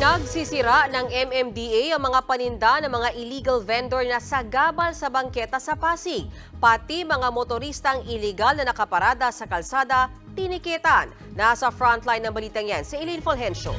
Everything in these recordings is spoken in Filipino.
Pinagsisira ng MMDA ang mga paninda ng mga illegal vendor na sagabal sa bangketa sa Pasig. Pati mga motoristang illegal na nakaparada sa kalsada, tinikitan. Nasa frontline ng balitang yan si Eileen Fulgencio.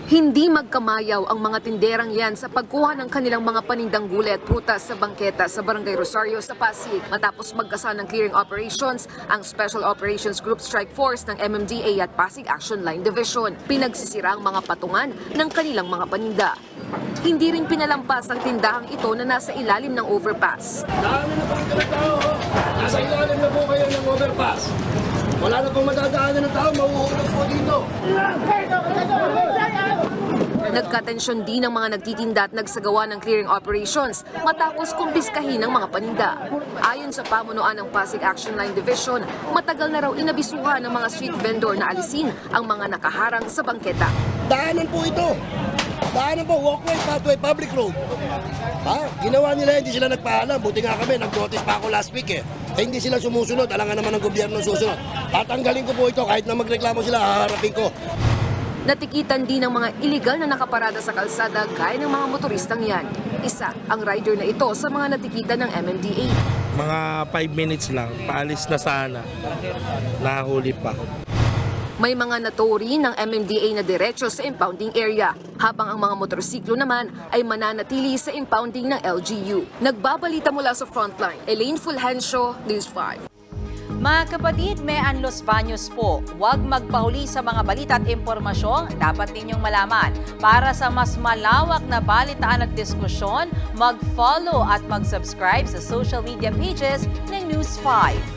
Hindi magkamayaw ang mga tinderang yan sa pagkuha ng kanilang mga panindang gulay at prutas sa bangketa sa Barangay Rosario sa Pasig matapos magkasa ng clearing operations ang Special Operations Group Strike Force ng MMDA at Pasig Action Line Division. Pinagsisira ang mga patungan ng kanilang mga paninda. Hindi rin pinalampas ang tindahang ito na nasa ilalim ng overpass. Dami na po ito ng tao. Nasa ilalim na po kayo ng overpass. Wala na pong madadaanan ng tao, mauhulog po dito. Nagkatensyon din ang mga nagtitinda at nagsagawa ng clearing operations matapos kumpiskahin ng mga paninda. Ayon sa pamunuan ng Pasig Action Line Division, matagal na raw inabisuhan ng mga street vendor na alisin ang mga nakaharang sa bangketa. Daanan po ito. Daanan po, walkway, pathway, public road. Ginawa nila, hindi sila nagpaalam. Buti nga kami, nag-notice pa ako last week hindi sila sumusunod, alangan naman ng gobyerno susunod. Tatanggalin ko po ito, kahit na magreklamo sila, haharapin ko. Natikitan din ng mga iligal na nakaparada sa kalsada gaya ng mga motoristang yan. Isa ang rider na ito sa mga natikitan ng MMDA. Mga 5 minutes lang, paalis na sana, nahuli pa. May mga natori ng MMDA na diretso sa impounding area, habang ang mga motorsiklo naman ay mananatili sa impounding ng LGU. Nagbabalita mula sa frontline, Eileen Fulgencio, News 5. Mga kapatid, may Los Baños po. Huwag magpahuli sa mga balita at impormasyong dapat ninyong malaman. Para sa mas malawak na balitaan at diskusyon, mag-follow at mag-subscribe sa social media pages ng News 5.